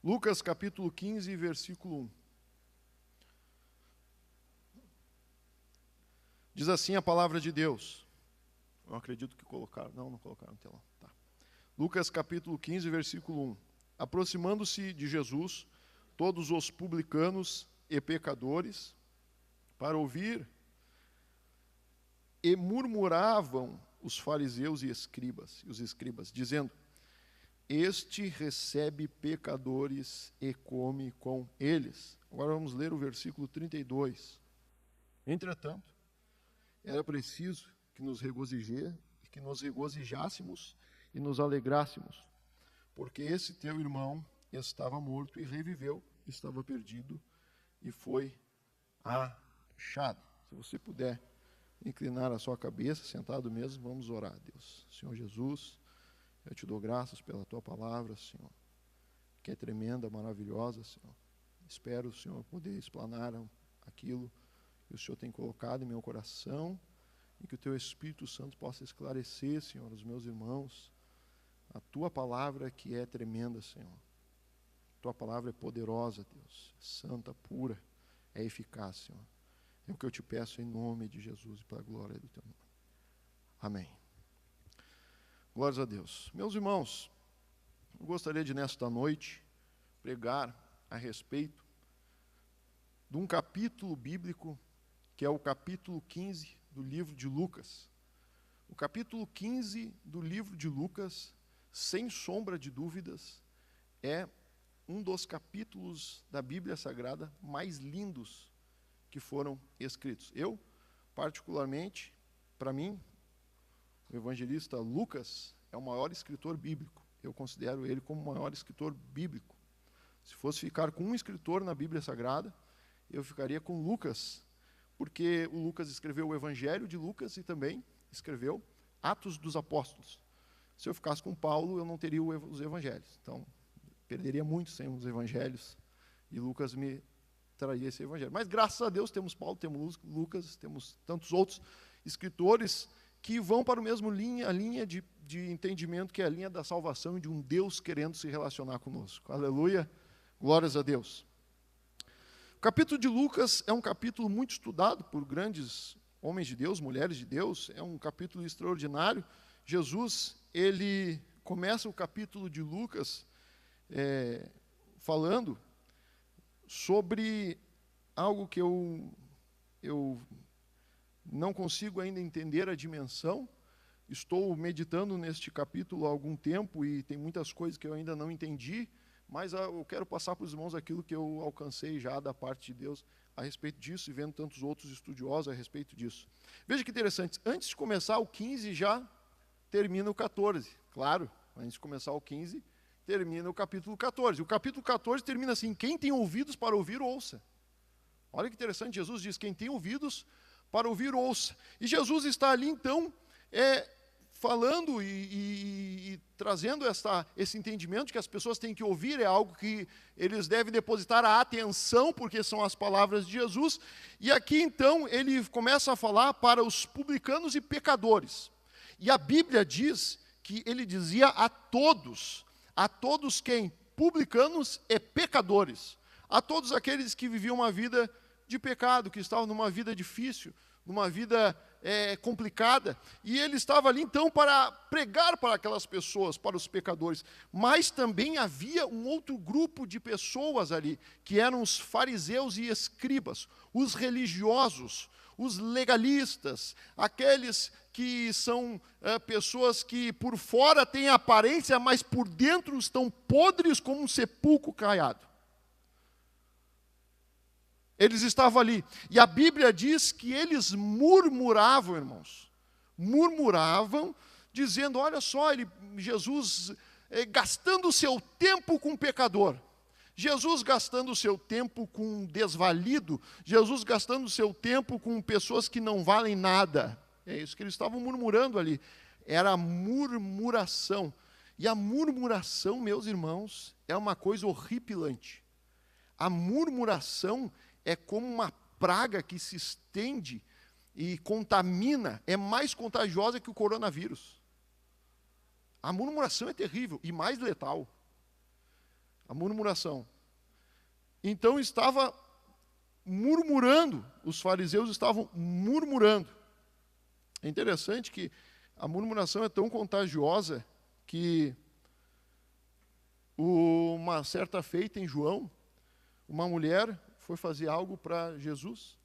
Lucas capítulo 15, versículo 1. Diz assim a palavra de Deus. Eu acredito que colocaram. Não colocaram no telão. Tá. Lucas capítulo 15, versículo 1. Aproximando-se de Jesus, todos os publicanos e pecadores, para ouvir, e murmuravam os fariseus e os escribas, dizendo: Este recebe pecadores e come com eles. Agora vamos ler o versículo 32. Entretanto, era preciso que nos regozijássemos e nos alegrássemos, porque esse teu irmão estava morto e reviveu, estava perdido e foi achado. Se você puder inclinar a sua cabeça, sentado mesmo, vamos orar a Deus. Senhor Jesus, eu te dou graças pela tua palavra, Senhor, que é tremenda, maravilhosa, Senhor. Espero, Senhor, poder explanar aquilo que o Senhor tem colocado em meu coração e que o teu Espírito Santo possa esclarecer, Senhor, os meus irmãos, a tua palavra que é tremenda, Senhor. Tua palavra é poderosa, Deus, é santa, pura, é eficaz, Senhor. É o que eu te peço em nome de Jesus e para a glória do teu nome. Amém. Glórias a Deus. Meus irmãos, eu gostaria de nesta noite pregar a respeito de um capítulo bíblico que é o capítulo 15 do livro de Lucas. O capítulo 15 do livro de Lucas, sem sombra de dúvidas, é um dos capítulos da Bíblia Sagrada mais lindos que foram escritos. Eu, particularmente, para mim, o evangelista Lucas é o maior escritor bíblico. Eu considero ele como o maior escritor bíblico. Se fosse ficar com um escritor na Bíblia Sagrada, eu ficaria com Lucas, porque o Lucas escreveu o Evangelho de Lucas e também escreveu Atos dos Apóstolos. Se eu ficasse com Paulo, eu não teria os Evangelhos. Então, perderia muito sem os Evangelhos e Lucas me traria esse Evangelho. Mas, graças a Deus, temos Paulo, temos Lucas, temos tantos outros escritores que vão para a mesma linha de entendimento, que é a linha da salvação e de um Deus querendo se relacionar conosco. Aleluia, glórias a Deus. O capítulo de Lucas é um capítulo muito estudado por grandes homens de Deus, mulheres de Deus, é um capítulo extraordinário. Jesus, ele começa o capítulo de Lucas falando sobre algo que eu não consigo ainda entender a dimensão. Estou meditando neste capítulo há algum tempo e tem muitas coisas que eu ainda não entendi, mas eu quero passar para os irmãos aquilo que eu alcancei já da parte de Deus a respeito disso e vendo tantos outros estudiosos a respeito disso. Veja que interessante, antes de começar o 15 já termina o 14. Claro, antes de começar o 15 termina o capítulo 14. O capítulo 14 termina assim: quem tem ouvidos para ouvir, ouça. Olha que interessante, Jesus diz: quem tem ouvidos para ouvir, ouça. E Jesus está ali então falando e trazendo esse entendimento de que as pessoas têm que ouvir, é algo que eles devem depositar a atenção, porque são as palavras de Jesus. E aqui então ele começa a falar para os publicanos e pecadores. E a Bíblia diz que ele dizia a todos quem? Publicanos e pecadores. A todos aqueles que viviam uma vida de pecado, que estavam numa vida difícil, numa vida complicada, e ele estava ali então para pregar para aquelas pessoas, para os pecadores. Mas também havia um outro grupo de pessoas ali, que eram os fariseus e escribas, os religiosos, os legalistas, aqueles que são pessoas que por fora têm aparência, mas por dentro estão podres como um sepulcro caiado. Eles estavam ali. E a Bíblia diz que eles murmuravam, irmãos. Murmuravam, dizendo: olha só, Jesus gastando o seu tempo com pecador. Jesus gastando o seu tempo com desvalido. Jesus gastando o seu tempo com pessoas que não valem nada. É isso que eles estavam murmurando ali. Era a murmuração. E a murmuração, meus irmãos, é uma coisa horripilante. A murmuração é como uma praga que se estende e contamina, é mais contagiosa que o coronavírus. A murmuração é terrível e mais letal. A murmuração. Então estava murmurando, os fariseus estavam murmurando. É interessante que a murmuração é tão contagiosa que uma certa feita em João, uma mulher foi fazer algo para Jesus,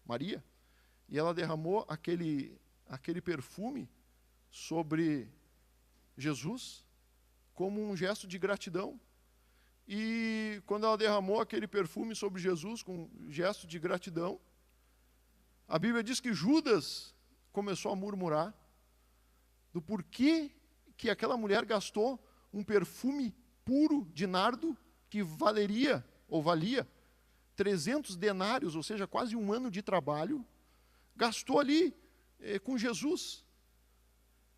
Maria, e ela derramou aquele perfume sobre Jesus como um gesto de gratidão. E quando ela derramou aquele perfume sobre Jesus com um gesto de gratidão, a Bíblia diz que Judas começou a murmurar do porquê que aquela mulher gastou um perfume puro de nardo que valia 300 denários, ou seja, quase um ano de trabalho, gastou ali com Jesus,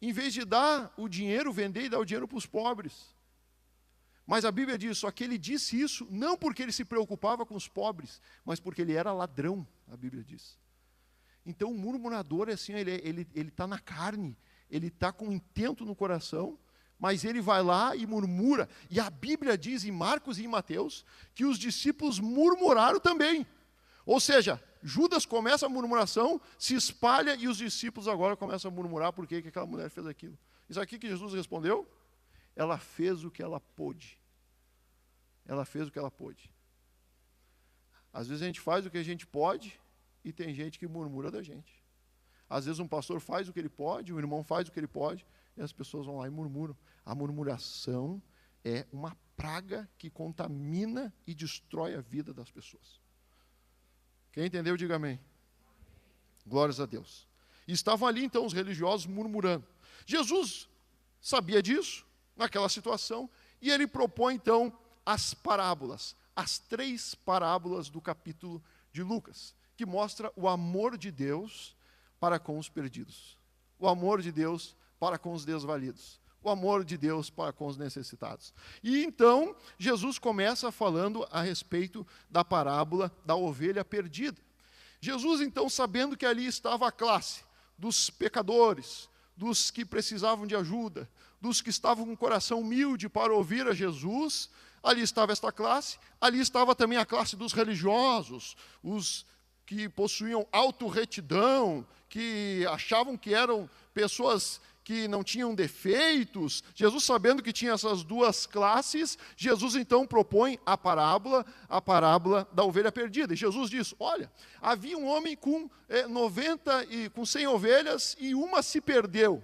em vez de dar o dinheiro, vender e dar o dinheiro para os pobres. Mas a Bíblia diz, só que ele disse isso não porque ele se preocupava com os pobres, mas porque ele era ladrão, a Bíblia diz. Então o murmurador, assim, ele está na carne, ele está com intento no coração, mas ele vai lá e murmura. E a Bíblia diz em Marcos e em Mateus que os discípulos murmuraram também. Ou seja, Judas começa a murmuração, se espalha e os discípulos agora começam a murmurar por que aquela mulher fez aquilo. Isso aqui que Jesus respondeu? Ela fez o que ela pôde. Ela fez o que ela pôde. Às vezes a gente faz o que a gente pode e tem gente que murmura da gente. Às vezes um pastor faz o que ele pode, um irmão faz o que ele pode, e as pessoas vão lá e murmuram. A murmuração é uma praga que contamina e destrói a vida das pessoas. Quem entendeu, diga amém. Glórias a Deus. E estavam ali então os religiosos murmurando. Jesus sabia disso, naquela situação, e ele propõe então as parábolas, as 3 parábolas do capítulo de Lucas, que mostra o amor de Deus para com os perdidos, o amor de Deus para com os desvalidos, o amor de Deus para com os necessitados. E então Jesus começa falando a respeito da parábola da ovelha perdida. Jesus então, sabendo que ali estava a classe dos pecadores, dos que precisavam de ajuda, dos que estavam com o coração humilde para ouvir a Jesus, ali estava esta classe, ali estava também a classe dos religiosos, os que possuíam autorretidão, que achavam que eram pessoas que não tinham defeitos. Jesus, sabendo que tinha essas 2 classes, Jesus então propõe a parábola da ovelha perdida. E Jesus diz, olha, havia um homem com 100 ovelhas e uma se perdeu.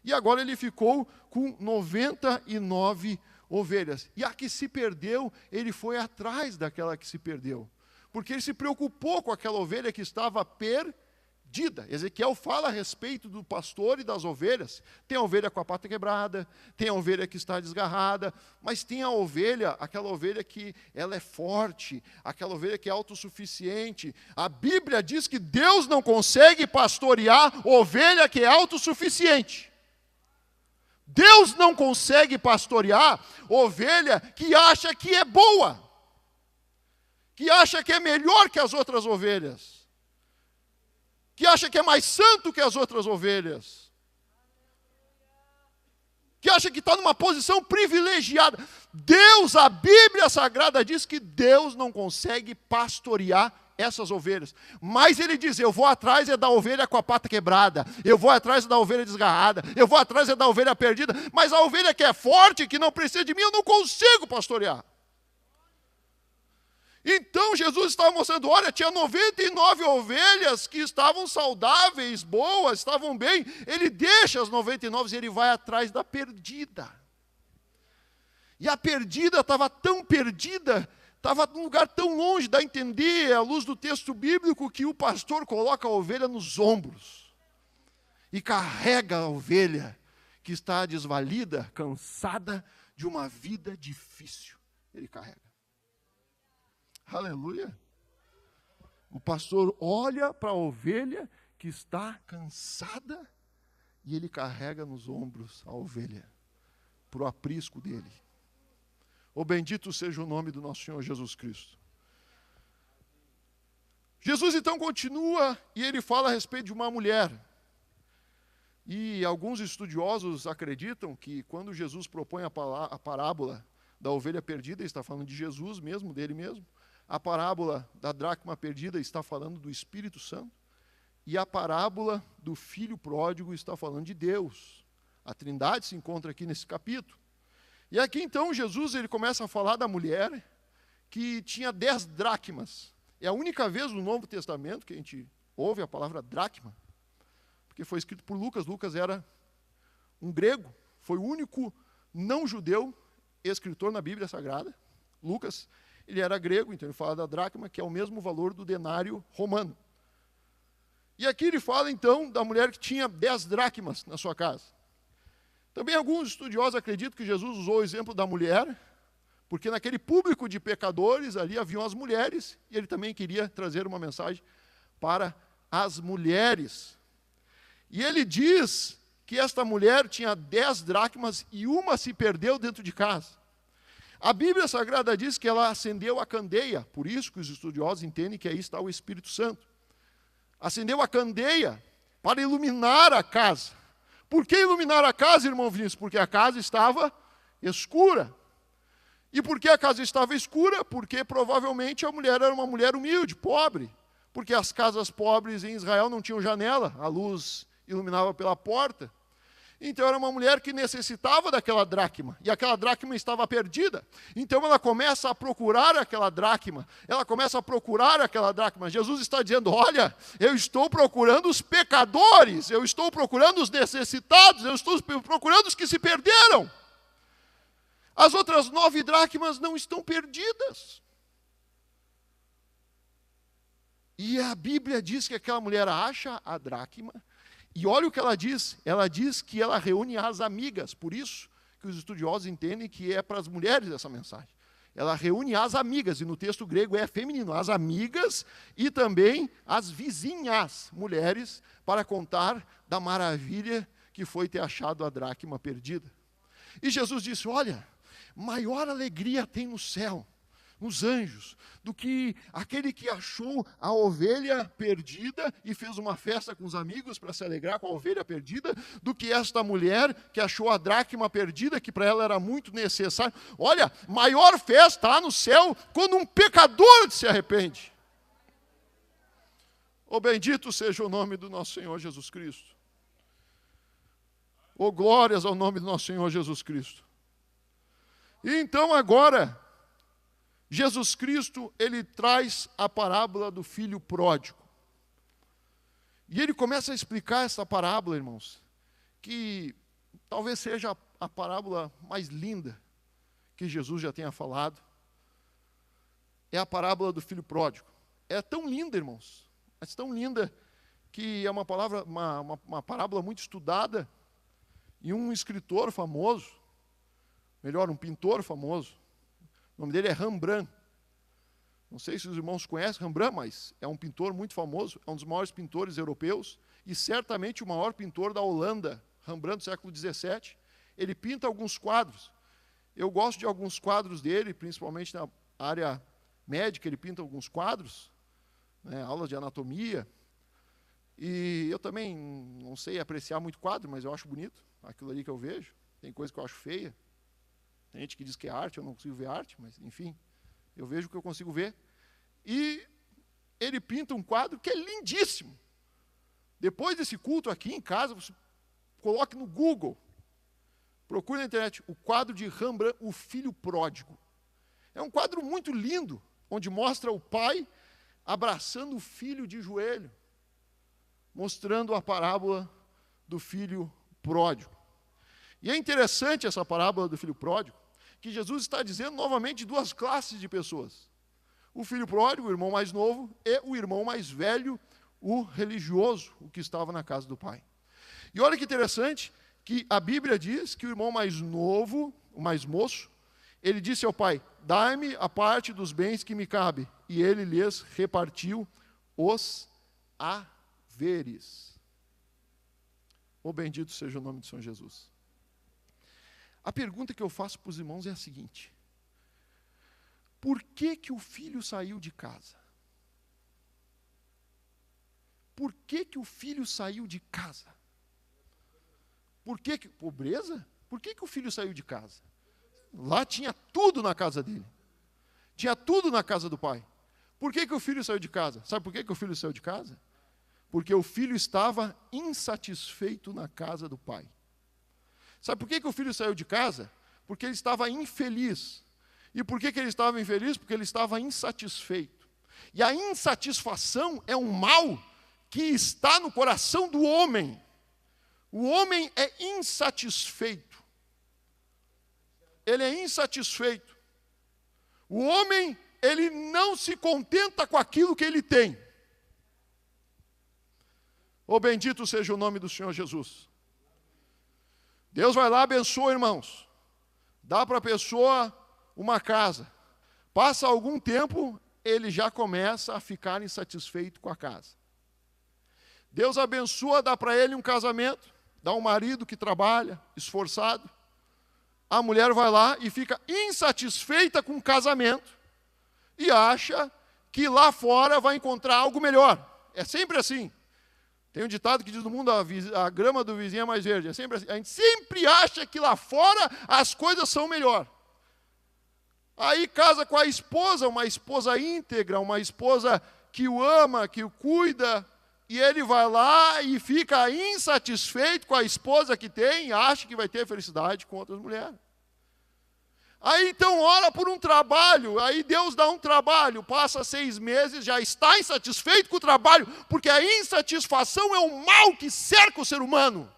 E agora ele ficou com 99 ovelhas. E a que se perdeu, ele foi atrás daquela que se perdeu. Porque ele se preocupou com aquela ovelha que estava perdida. Ezequiel fala a respeito do pastor e das ovelhas. Tem a ovelha com a pata quebrada, tem a ovelha que está desgarrada, mas tem a ovelha, aquela ovelha que ela é forte, aquela ovelha que é autossuficiente. A Bíblia diz que Deus não consegue pastorear ovelha que é autossuficiente. Deus não consegue pastorear ovelha que acha que é boa, que acha que é melhor que as outras ovelhas, que acha que é mais santo que as outras ovelhas, que acha que está numa posição privilegiada. Deus, a Bíblia Sagrada diz que Deus não consegue pastorear essas ovelhas, mas ele diz, eu vou atrás da ovelha com a pata quebrada, eu vou atrás da ovelha desgarrada, eu vou atrás da ovelha perdida, mas a ovelha que é forte, que não precisa de mim, eu não consigo pastorear. Então Jesus estava mostrando, olha, tinha 99 ovelhas que estavam saudáveis, boas, estavam bem. Ele deixa as 99 e ele vai atrás da perdida. E a perdida estava tão perdida, estava num lugar tão longe, dá a entender, à luz do texto bíblico, que o pastor coloca a ovelha nos ombros e carrega a ovelha que está desvalida, cansada de uma vida difícil. Ele carrega. Aleluia. O pastor olha para a ovelha que está cansada e ele carrega nos ombros a ovelha para o aprisco dele. Oh, bendito seja o nome do nosso Senhor Jesus Cristo. Jesus então continua e ele fala a respeito de uma mulher. E alguns estudiosos acreditam que quando Jesus propõe a parábola da ovelha perdida está falando de Jesus mesmo, dele mesmo. A parábola da dracma perdida está falando do Espírito Santo. E a parábola do filho pródigo está falando de Deus. A Trindade se encontra aqui nesse capítulo. E aqui então Jesus ele começa a falar da mulher que tinha 10 dracmas. É a única vez no Novo Testamento que a gente ouve a palavra dracma, porque foi escrito por Lucas. Lucas era um grego, foi o único não-judeu escritor na Bíblia Sagrada. Lucas, ele era grego, então ele fala da dracma, que é o mesmo valor do denário romano. E aqui ele fala então da mulher que tinha 10 dracmas na sua casa. Também alguns estudiosos acreditam que Jesus usou o exemplo da mulher, porque naquele público de pecadores ali haviam as mulheres, e ele também queria trazer uma mensagem para as mulheres. E ele diz que esta mulher tinha 10 dracmas e uma se perdeu dentro de casa. A Bíblia Sagrada diz que ela acendeu a candeia, por isso que os estudiosos entendem que aí está o Espírito Santo. Acendeu a candeia para iluminar a casa. Por que iluminar a casa, irmão Vinícius? Porque a casa estava escura. E por que a casa estava escura? Porque provavelmente a mulher era uma mulher humilde, pobre. Porque as casas pobres em Israel não tinham janela, a luz iluminava pela porta. Então era uma mulher que necessitava daquela dracma, e aquela dracma estava perdida. Então ela começa a procurar aquela dracma, Jesus está dizendo, olha, eu estou procurando os pecadores, eu estou procurando os necessitados, eu estou procurando os que se perderam. As outras 9 dracmas não estão perdidas. E a Bíblia diz que aquela mulher acha a dracma. E olha o que ela diz que ela reúne as amigas, por isso que os estudiosos entendem que é para as mulheres essa mensagem. Ela reúne as amigas, e no texto grego é feminino, as amigas e também as vizinhas, mulheres, para contar da maravilha que foi ter achado a dracma perdida. E Jesus disse, olha, maior alegria tem no céu, nos anjos, do que aquele que achou a ovelha perdida e fez uma festa com os amigos para se alegrar com a ovelha perdida, do que esta mulher que achou a dracma perdida, que para ela era muito necessário. Olha, maior festa há no céu quando um pecador se arrepende. Oh, bendito seja o nome do nosso Senhor Jesus Cristo. Oh, glórias ao nome do nosso Senhor Jesus Cristo. E então agora, Jesus Cristo, ele traz a parábola do filho pródigo. E ele começa a explicar essa parábola, irmãos, que talvez seja a parábola mais linda que Jesus já tenha falado. É a parábola do filho pródigo. É tão linda, irmãos, mas tão linda que é uma parábola muito estudada, e um escritor famoso, melhor, um pintor famoso, o nome dele é Rembrandt. Não sei se os irmãos conhecem Rembrandt, mas é um pintor muito famoso, é um dos maiores pintores europeus, e certamente o maior pintor da Holanda, Rembrandt do século XVII. Ele pinta alguns quadros. Eu gosto de alguns quadros dele, principalmente na área médica, ele pinta alguns quadros, né, aulas de anatomia. E eu também não sei apreciar muito quadro, mas eu acho bonito, aquilo ali que eu vejo. Tem coisa que eu acho feia. Tem gente que diz que é arte, eu não consigo ver arte, mas enfim, eu vejo o que eu consigo ver. E ele pinta um quadro que é lindíssimo. Depois desse culto aqui em casa, você coloque no Google, procure na internet, o quadro de Rembrandt, O Filho Pródigo. É um quadro muito lindo, onde mostra o pai abraçando o filho de joelho, mostrando a parábola do filho pródigo. E é interessante essa parábola do filho pródigo, que Jesus está dizendo novamente duas classes de pessoas. O filho pródigo, o irmão mais novo, e o irmão mais velho, o religioso, o que estava na casa do pai. E olha que interessante, que a Bíblia diz que o irmão mais novo, o mais moço, ele disse ao pai, dai-me a parte dos bens que me cabe. E ele lhes repartiu os haveres. Oh, bendito seja o nome de São Jesus. A pergunta que eu faço para os irmãos é a seguinte: por que o filho saiu de casa? Por que o filho saiu de casa? Por que pobreza? Por que o filho saiu de casa? Lá tinha tudo na casa dele. Tinha tudo na casa do pai. Por que o filho saiu de casa? Sabe por que o filho saiu de casa? Porque o filho estava insatisfeito na casa do pai. Sabe por que o filho saiu de casa? Porque ele estava infeliz. E por que ele estava infeliz? Porque ele estava insatisfeito. E a insatisfação é um mal que está no coração do homem. O homem é insatisfeito. Ele é insatisfeito. O homem, ele não se contenta com aquilo que ele tem. Oh, bendito seja o nome do Senhor Jesus. Deus vai lá, abençoa, irmãos. Dá para a pessoa uma casa. Passa algum tempo, ele já começa a ficar insatisfeito com a casa. Deus abençoa, dá para ele um casamento, dá um marido que trabalha, esforçado. A mulher vai lá e fica insatisfeita com o casamento e acha que lá fora vai encontrar algo melhor. É sempre assim. Tem um ditado que diz no mundo, a grama do vizinho é mais verde. É sempre assim. A gente sempre acha que lá fora as coisas são melhor. Aí casa com a esposa, uma esposa íntegra, uma esposa que o ama, que o cuida, e ele vai lá e fica insatisfeito com a esposa que tem, e acha que vai ter felicidade com outras mulheres. Aí então ora por um trabalho, aí Deus dá um trabalho, passa 6 meses, já está insatisfeito com o trabalho, porque a insatisfação é um mal que cerca o ser humano.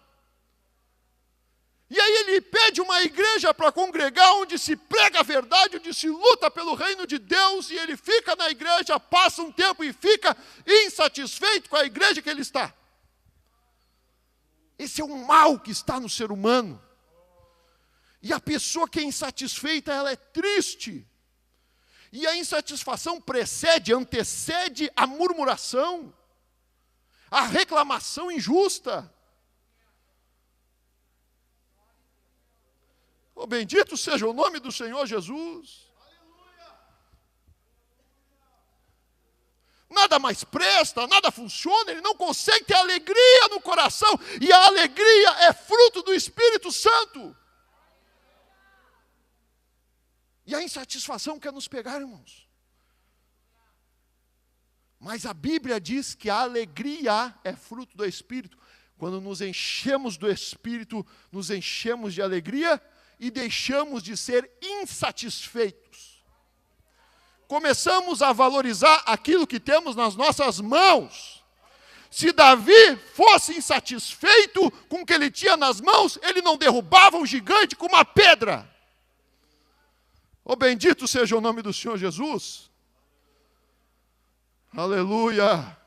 E aí ele pede uma igreja para congregar, onde se prega a verdade, onde se luta pelo reino de Deus, e ele fica na igreja, passa um tempo e fica insatisfeito com a igreja que ele está. Esse é um mal que está no ser humano. E a pessoa que é insatisfeita, ela é triste. E a insatisfação antecede a murmuração, a reclamação injusta. Oh, bendito seja o nome do Senhor Jesus. Nada mais presta, nada funciona, ele não consegue ter alegria no coração. E a alegria é fruto do Espírito Santo. E a insatisfação quer nos pegar, irmãos. Mas a Bíblia diz que a alegria é fruto do Espírito. Quando nos enchemos do Espírito, nos enchemos de alegria e deixamos de ser insatisfeitos. Começamos a valorizar aquilo que temos nas nossas mãos. Se Davi fosse insatisfeito com o que ele tinha nas mãos, ele não derrubava um gigante com uma pedra. Oh, bendito seja o nome do Senhor Jesus. Aleluia.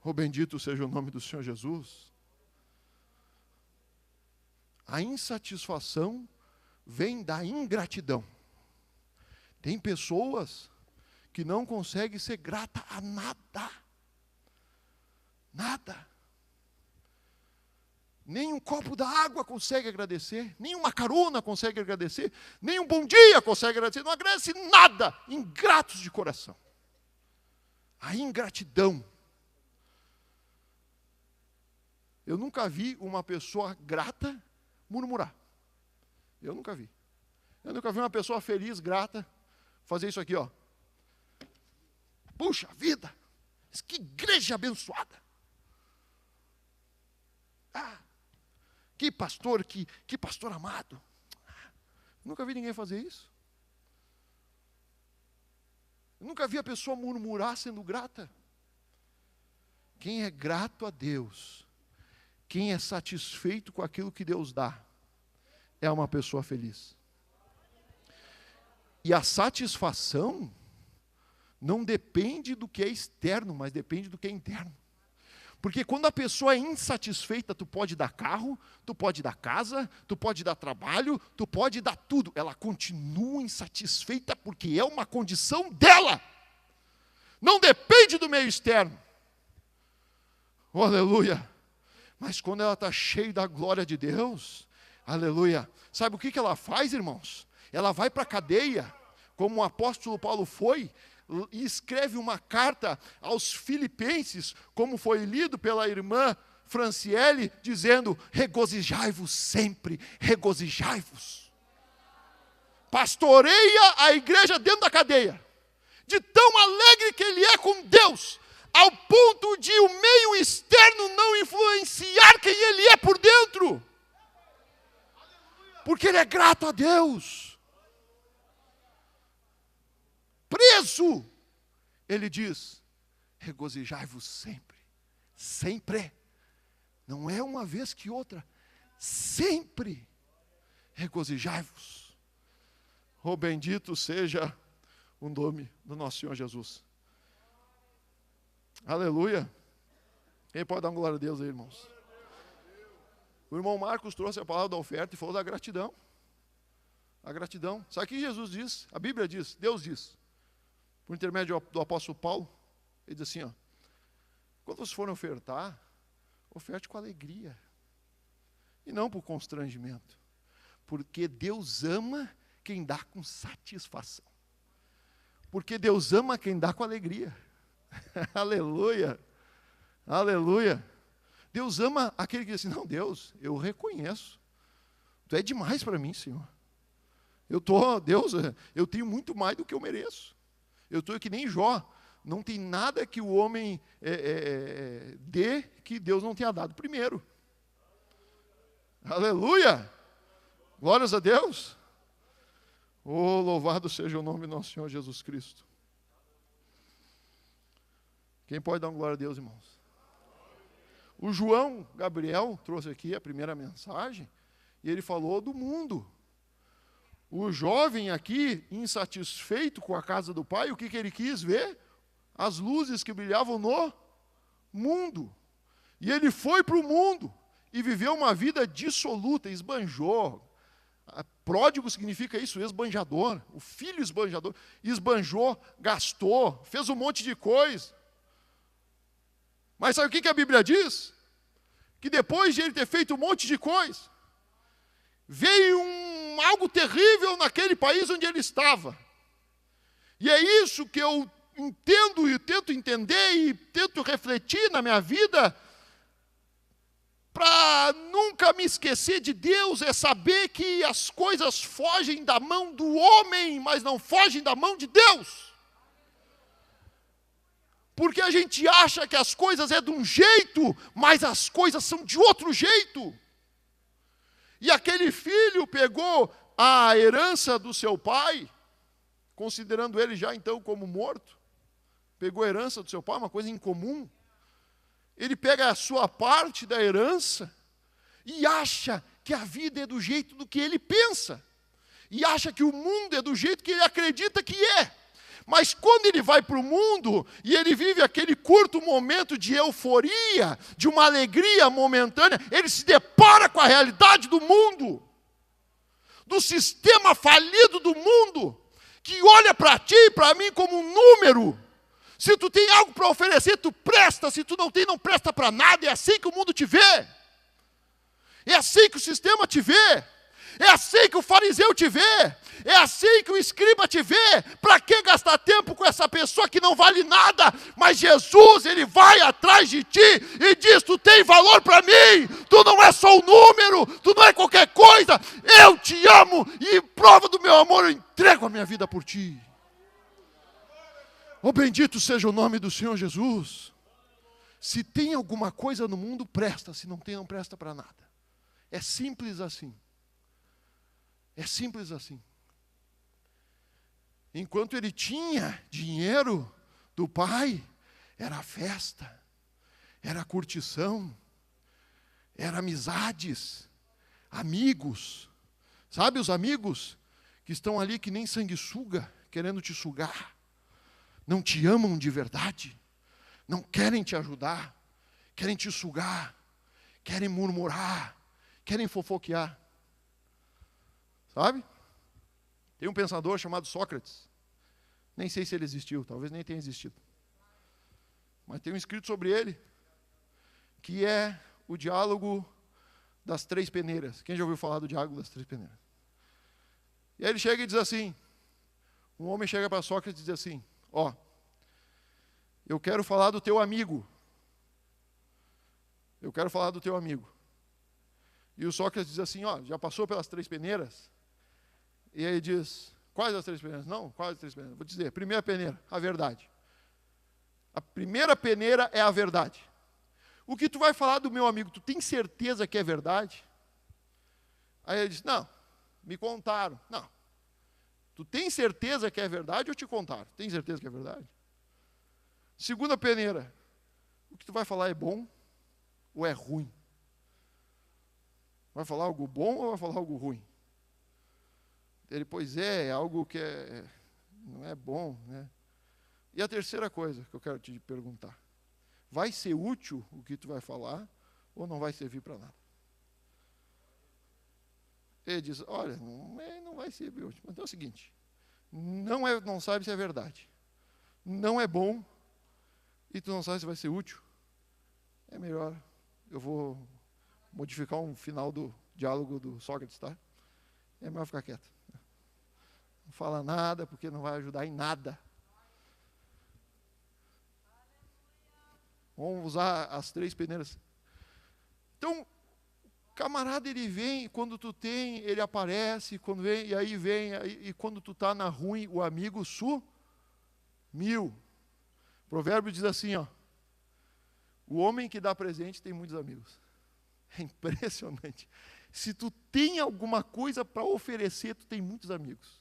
Oh, bendito seja o nome do Senhor Jesus. A insatisfação vem da ingratidão. Tem pessoas que não conseguem ser grata a nada. Nada. Nem um copo d'água consegue agradecer, nem uma carona consegue agradecer, nem um bom dia consegue agradecer, não agradece nada, ingratos de coração. A ingratidão. Eu nunca vi uma pessoa grata murmurar. Eu nunca vi. Eu nunca vi uma pessoa feliz, grata, fazer isso aqui, ó. Puxa vida, que igreja abençoada. Ah, que pastor amado. Eu nunca vi ninguém fazer isso. Eu nunca vi a pessoa murmurar sendo grata. Quem é grato a Deus, quem é satisfeito com aquilo que Deus dá, é uma pessoa feliz. E a satisfação não depende do que é externo, mas depende do que é interno. Porque quando a pessoa é insatisfeita, tu pode dar carro, tu pode dar casa, tu pode dar trabalho, tu pode dar tudo. Ela continua insatisfeita porque é uma condição dela. Não depende do meio externo. Oh, aleluia. Mas quando ela está cheia da glória de Deus, aleluia. Sabe o que ela faz, irmãos? Ela vai para a cadeia, como o apóstolo Paulo foi, e escreve uma carta aos filipenses, como foi lido pela irmã Franciele dizendo: regozijai-vos sempre, regozijai-vos. Pastoreia a igreja dentro da cadeia, de tão alegre que ele é com Deus, ao ponto de o meio externo não influenciar quem ele é por dentro, porque ele é grato a Deus. Preso, ele diz: regozijai-vos sempre, sempre, não é uma vez que outra, sempre, regozijai-vos. Oh, bendito seja o nome do nosso Senhor Jesus. Aleluia. Quem pode dar uma glória a Deus aí, irmãos? O irmão Marcos trouxe a palavra da oferta e falou da gratidão. A gratidão. Sabe o que Jesus diz? A Bíblia diz, Deus diz, por intermédio do apóstolo Paulo, ele diz assim, ó: quando vocês forem ofertar, oferte com alegria, e não por constrangimento, porque Deus ama quem dá com satisfação. Porque Deus ama quem dá com alegria. Aleluia, aleluia. Deus ama aquele que diz assim: não, Deus, eu reconheço, tu é demais para mim, Senhor. Deus, eu tenho muito mais do que eu mereço. Eu estou que nem Jó. Não tem nada que o homem dê que Deus não tenha dado primeiro. Aleluia, glórias a Deus. Oh, louvado seja o nome do nosso Senhor Jesus Cristo. Quem pode dar uma glória a Deus, irmãos? O João Gabriel trouxe aqui a primeira mensagem, e ele falou do mundo. O jovem aqui, insatisfeito com a casa do pai, o que ele quis ver? As luzes que brilhavam no mundo. E ele foi para o mundo e viveu uma vida dissoluta, esbanjou. Pródigo significa isso, esbanjador. O filho esbanjador. Esbanjou, gastou, fez um monte de coisa. Mas sabe o que a Bíblia diz? Que depois de ele ter feito um monte de coisa, veio algo terrível naquele país onde ele estava. E é isso que eu entendo e tento entender e tento refletir na minha vida, para nunca me esquecer de Deus, é saber que as coisas fogem da mão do homem, mas não fogem da mão de Deus. Porque a gente acha que as coisas é de um jeito, mas as coisas são de outro jeito. E aquele filho pegou a herança do seu pai, considerando ele já então como morto, pegou a herança do seu pai, uma coisa incomum. Ele pega a sua parte da herança e acha que a vida é do jeito do que ele pensa. E acha que o mundo é do jeito que ele acredita que é. Mas quando ele vai para o mundo e ele vive aquele curto momento de euforia, de uma alegria momentânea, ele se depara com a realidade do mundo, do sistema falido do mundo, que olha para ti e para mim como um número. Se tu tem algo para oferecer, tu presta. Se tu não tem, não presta para nada. É assim que o mundo te vê. É assim que o sistema te vê. É assim que o fariseu te vê. É assim que o escriba te vê. Para que gastar tempo com essa pessoa que não vale nada? Mas Jesus, ele vai atrás de ti e diz: tu tem valor para mim. Tu não é só um número. Tu não é qualquer coisa. Eu te amo e em prova do meu amor eu entrego a minha vida por ti. Oh, bendito seja o nome do Senhor Jesus. Se tem alguma coisa no mundo, presta. Se não tem, não presta para nada. É simples assim. É simples assim. Enquanto ele tinha dinheiro do pai, era festa, era curtição, era amizades, amigos. Sabe os amigos que estão ali que nem sanguessuga, querendo te sugar? Não te amam de verdade, não querem te ajudar, querem te sugar, querem murmurar, querem fofoquear. Sabe? Tem um pensador chamado Sócrates, nem sei se ele existiu, talvez nem tenha existido, mas tem um escrito sobre ele, que é o diálogo das três peneiras. Quem já ouviu falar do diálogo das três peneiras? E aí ele chega e diz assim, um homem chega para Sócrates e diz assim: ó, eu quero falar do teu amigo. Eu quero falar do teu amigo. E o Sócrates diz assim, ó, já passou pelas 3 peneiras? E aí diz, quais as 3 peneiras? Não, quais as 3 peneiras? Vou dizer, primeira peneira, a verdade. A primeira peneira é a verdade. O que tu vai falar do meu amigo, tu tem certeza que é verdade? Aí ele diz, não, me contaram. Não. Tu tem certeza que é verdade ou te contaram? Tem certeza que é verdade? Segunda peneira, o que tu vai falar é bom ou é ruim? Vai falar algo bom ou vai falar algo ruim? Ele, pois é algo que não é bom, né? E a terceira coisa que eu quero te perguntar, vai ser útil o que tu vai falar ou não vai servir para nada? Ele diz, olha, não vai servir útil. Então é o seguinte, não sabe se é verdade, não é bom e tu não sabe se vai ser útil, é melhor, eu vou modificar um final do diálogo do Sócrates, tá? É melhor ficar quieto. Não fala nada, porque não vai ajudar em nada. Vamos usar as 3 peneiras. Então, camarada, ele vem, quando tu tem, ele aparece, quando vem, e quando tu está na ruim, o amigo sumiu. O provérbio diz assim, ó, o homem que dá presente tem muitos amigos. É impressionante. Se tu tem alguma coisa para oferecer, tu tem muitos amigos.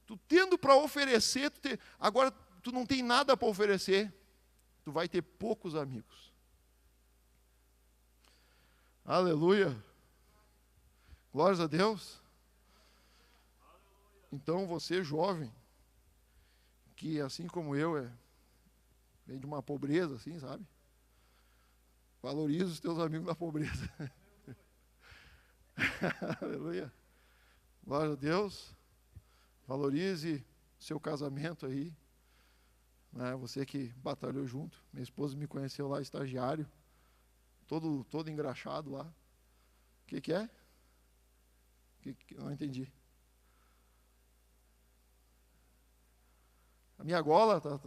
Tu tendo para oferecer, agora tu não tem nada para oferecer, tu vai ter poucos amigos. Aleluia. Glórias a Deus. Então você jovem, que assim como eu, vem de uma pobreza assim, sabe? Valoriza os teus amigos da pobreza. Aleluia. Glória a Deus. Valorize o seu casamento aí. Né? Você que batalhou junto. Minha esposa me conheceu lá, estagiário. Todo engraxado lá. O que é? Não entendi. A minha gola tá.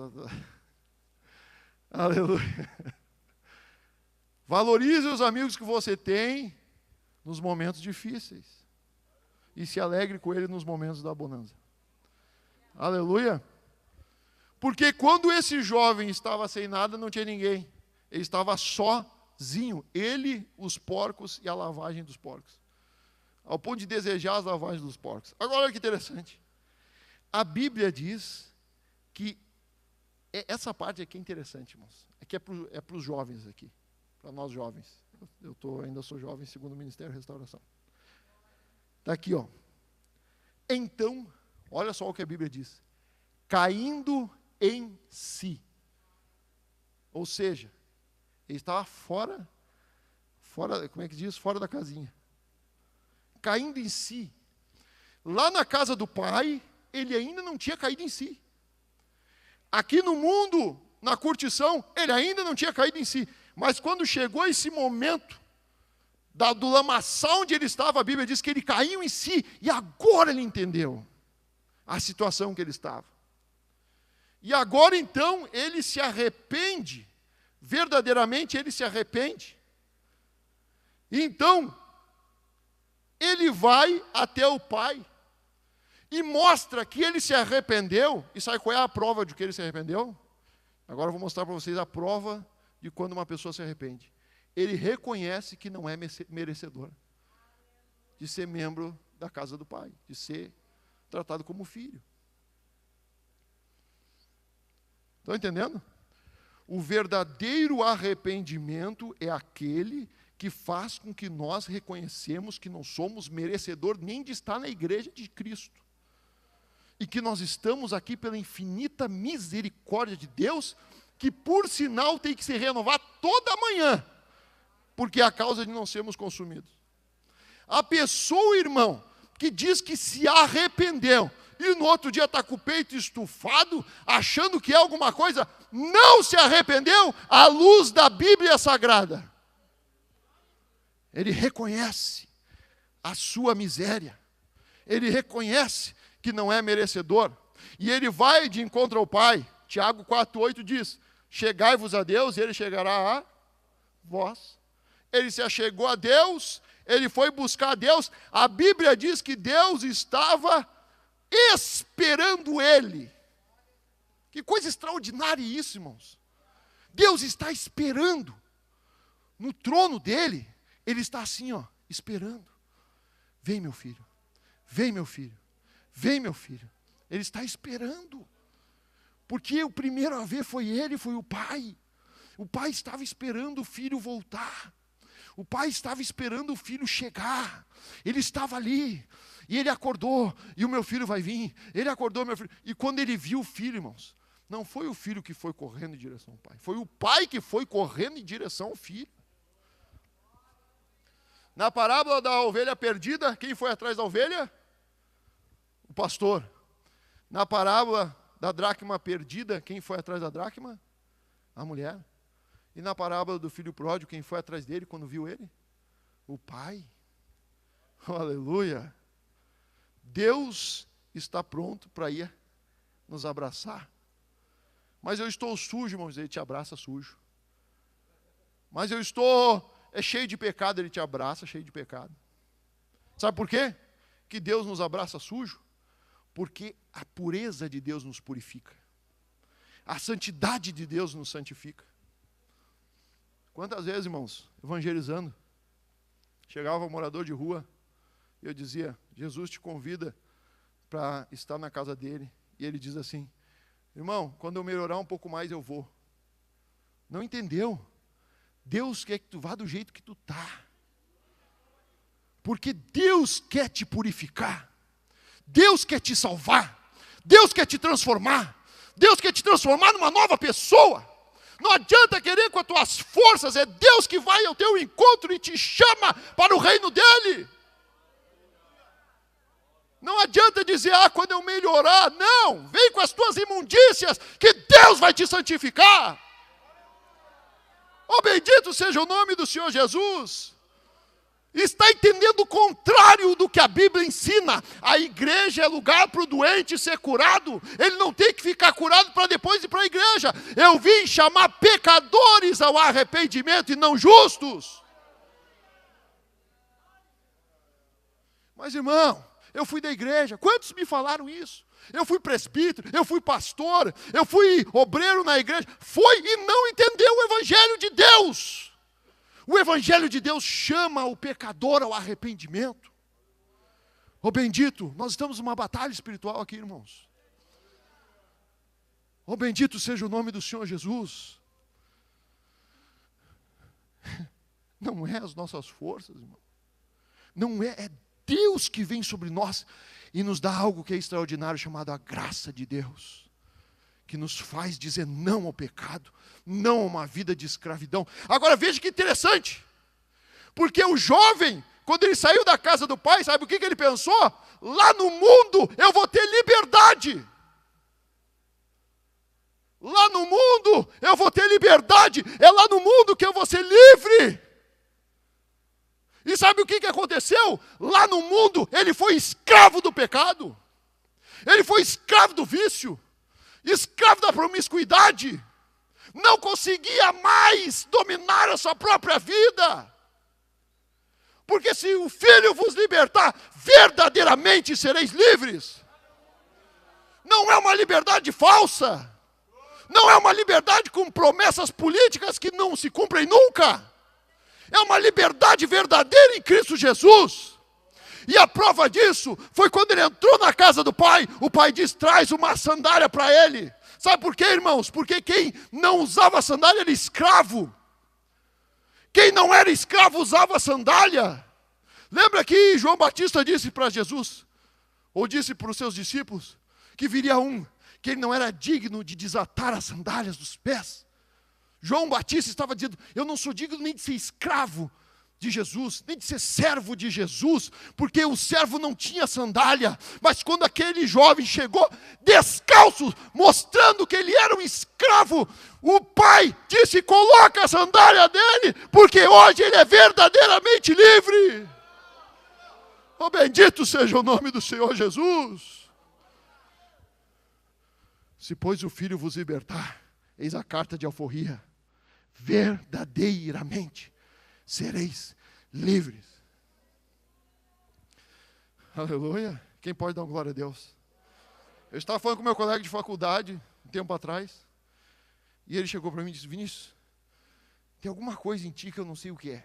Aleluia. Valorize os amigos que você tem nos momentos difíceis. E se alegre com ele nos momentos da bonança. Aleluia. Porque quando esse jovem estava sem nada, não tinha ninguém. Ele estava sozinho. Ele, os porcos e a lavagem dos porcos. Ao ponto de desejar as lavagens dos porcos. Agora, olha que interessante. A Bíblia diz que essa parte aqui é interessante, irmãos. Aqui é para os jovens aqui. Para nós jovens. Ainda sou jovem, segundo o Ministério da Restauração. Está aqui, ó. Então, olha só o que a Bíblia diz. Caindo em si. Ou seja, ele estava fora, como é que diz? Fora da casinha. Caindo em si. Lá na casa do pai, ele ainda não tinha caído em si. Aqui no mundo, na curtição, ele ainda não tinha caído em si. Mas quando chegou esse momento do lamaçal onde ele estava, a Bíblia diz que ele caiu em si, e agora ele entendeu a situação que ele estava. E agora então ele se arrepende, verdadeiramente ele se arrepende. E então, ele vai até o pai e mostra que ele se arrependeu. E sabe qual é a prova de que ele se arrependeu? Agora eu vou mostrar para vocês a prova de quando uma pessoa se arrepende. Ele reconhece que não é merecedor de ser membro da casa do pai, de ser tratado como filho. Estão entendendo? O verdadeiro arrependimento é aquele que faz com que nós reconhecemos que não somos merecedor nem de estar na igreja de Cristo. E que nós estamos aqui pela infinita misericórdia de Deus, que por sinal tem que se renovar toda manhã, porque é a causa de não sermos consumidos. A pessoa, irmão, que diz que se arrependeu, e no outro dia está com o peito estufado, achando que é alguma coisa, não se arrependeu à luz da Bíblia Sagrada. Ele reconhece a sua miséria, ele reconhece que não é merecedor, e ele vai de encontro ao Pai. Tiago 4,8 diz, chegai-vos a Deus e ele chegará a voz. Ele se achegou a Deus, ele foi buscar a Deus. A Bíblia diz que Deus estava esperando ele. Que coisa extraordinária isso, irmãos. Deus está esperando. No trono dele, ele está assim, ó, esperando. Vem, meu filho. Vem, meu filho. Vem, meu filho. Ele está esperando. Porque o primeiro a ver foi ele, foi o pai. O pai estava esperando o filho voltar. O pai estava esperando o filho chegar. Ele estava ali. E ele acordou. E o meu filho vai vir. Ele acordou, meu filho. E quando ele viu o filho, irmãos, não foi o filho que foi correndo em direção ao pai. Foi o pai que foi correndo em direção ao filho. Na parábola da ovelha perdida, quem foi atrás da ovelha? O pastor. Na parábola da dracma perdida, quem foi atrás da dracma? A mulher. E na parábola do filho pródigo, quem foi atrás dele quando viu ele? O pai. Oh, aleluia. Deus está pronto para ir nos abraçar. Mas eu estou sujo, irmãos, ele te abraça sujo. Mas eu estou cheio de pecado, ele te abraça cheio de pecado. Sabe por quê? Que Deus nos abraça sujo? Porque a pureza de Deus nos purifica. A santidade de Deus nos santifica. Quantas vezes, irmãos, evangelizando, chegava um morador de rua e eu dizia, Jesus te convida para estar na casa dele. E ele diz assim, irmão, quando eu melhorar um pouco mais eu vou. Não entendeu? Deus quer que tu vá do jeito que tu tá. Porque Deus quer te purificar. Deus quer te salvar. Deus quer te transformar. Deus quer te transformar numa nova pessoa. Não adianta querer com as tuas forças, é Deus que vai ao teu encontro e te chama para o reino dele. Não adianta dizer, quando eu melhorar, não, vem com as tuas imundícias, que Deus vai te santificar. Oh, bendito seja o nome do Senhor Jesus. Está entendendo o contrário do que a Bíblia ensina. A igreja é lugar para o doente ser curado. Ele não tem que ficar curado para depois ir para a igreja. Eu vim chamar pecadores ao arrependimento e não justos. Mas, irmão, eu fui da igreja. Quantos me falaram isso? Eu fui presbítero, eu fui pastor, eu fui obreiro na igreja. Foi e não entendeu o evangelho de Deus. O evangelho de Deus chama o pecador ao arrependimento. Oh, bendito, nós estamos numa batalha espiritual aqui, irmãos. Oh, bendito seja o nome do Senhor Jesus. Não é as nossas forças, irmão. Não é, é Deus que vem sobre nós e nos dá algo que é extraordinário, chamado a graça de Deus. Que nos faz dizer não ao pecado, não a uma vida de escravidão. Agora veja que interessante, porque o jovem, quando ele saiu da casa do pai, sabe o que ele pensou? Lá no mundo eu vou ter liberdade. Lá no mundo eu vou ter liberdade, é lá no mundo que eu vou ser livre. E sabe o que aconteceu? Lá no mundo ele foi escravo do pecado, ele foi escravo do vício, escravo da promiscuidade, não conseguia mais dominar a sua própria vida. Porque se o Filho vos libertar, verdadeiramente sereis livres. Não é uma liberdade falsa, não é uma liberdade com promessas políticas que não se cumprem nunca. É uma liberdade verdadeira em Cristo Jesus. E a prova disso foi quando ele entrou na casa do pai. O pai diz, traz uma sandália para ele. Sabe por quê, irmãos? Porque quem não usava sandália era escravo. Quem não era escravo usava sandália. Lembra que João Batista disse para Jesus, ou disse para os seus discípulos, que viria um, que ele não era digno de desatar as sandálias dos pés. João Batista estava dizendo, eu não sou digno nem de ser escravo de Jesus, nem de ser servo de Jesus, porque o servo não tinha sandália. Mas quando aquele jovem chegou descalço, mostrando que ele era um escravo, o pai disse, coloca a sandália dele, porque hoje ele é verdadeiramente livre. Oh, bendito seja o nome do Senhor Jesus. Se pois o Filho vos libertar, eis a carta de alforria. verdadeiramente sereis livres. Aleluia. Quem pode dar uma glória a Deus? Eu estava falando com meu colega de faculdade, um tempo atrás, e ele chegou para mim e disse: Vinícius, tem alguma coisa em ti que eu não sei o que é.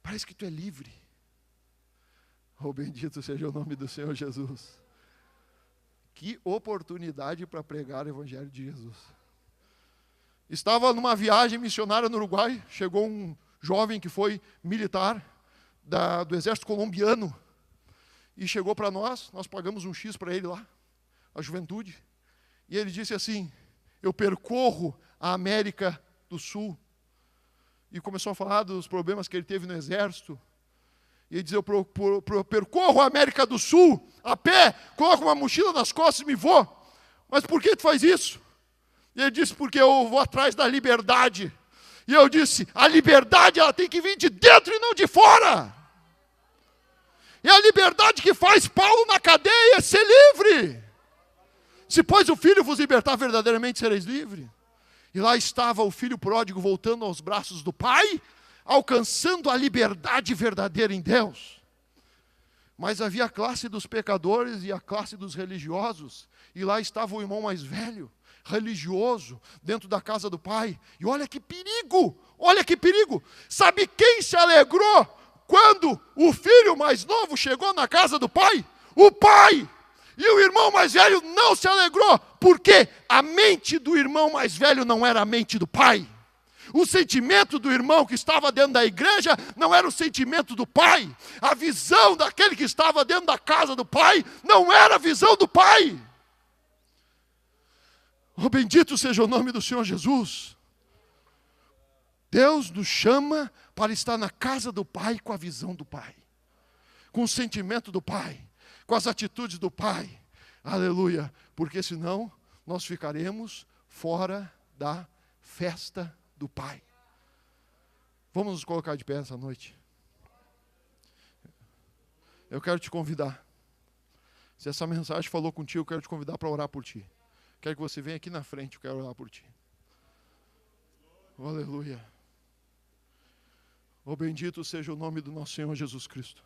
Parece que tu é livre. Oh, bendito seja o nome do Senhor Jesus. Que oportunidade para pregar o Evangelho de Jesus. Estava numa viagem missionária no Uruguai, chegou um jovem que foi militar do exército colombiano, e chegou para nós pagamos um X para ele lá, a juventude, e ele disse assim: eu percorro a América do Sul, e começou a falar dos problemas que ele teve no exército, e ele dizia: eu percorro a América do Sul, a pé, coloco uma mochila nas costas e me vou. Mas por que tu faz isso? E ele disse: porque eu vou atrás da liberdade. E eu disse: a liberdade ela tem que vir de dentro e não de fora. E a liberdade que faz Paulo na cadeia é ser livre. Se pois o Filho vos libertar, verdadeiramente sereis livres. E lá estava o filho pródigo voltando aos braços do Pai, alcançando a liberdade verdadeira em Deus. Mas havia a classe dos pecadores e a classe dos religiosos, e lá estava o irmão mais velho, religioso, dentro da casa do Pai. E olha que perigo, olha que perigo. Sabe quem se alegrou quando o filho mais novo chegou na casa do Pai? O Pai! E o irmão mais velho não se alegrou, porque a mente do irmão mais velho não era a mente do Pai. O sentimento do irmão que estava dentro da igreja não era o sentimento do Pai. A visão daquele que estava dentro da casa do Pai não era a visão do Pai. Oh, bendito seja o nome do Senhor Jesus. Deus nos chama para estar na casa do Pai com a visão do Pai, com o sentimento do Pai, com as atitudes do Pai. Aleluia. Porque senão nós ficaremos fora da festa do Pai. Vamos nos colocar de pé essa noite. Eu quero te convidar. Se essa mensagem falou contigo, eu quero te convidar para orar por ti. Quero que você venha aqui na frente, eu quero orar por ti. Oh, aleluia. Oh, bendito seja o nome do nosso Senhor Jesus Cristo.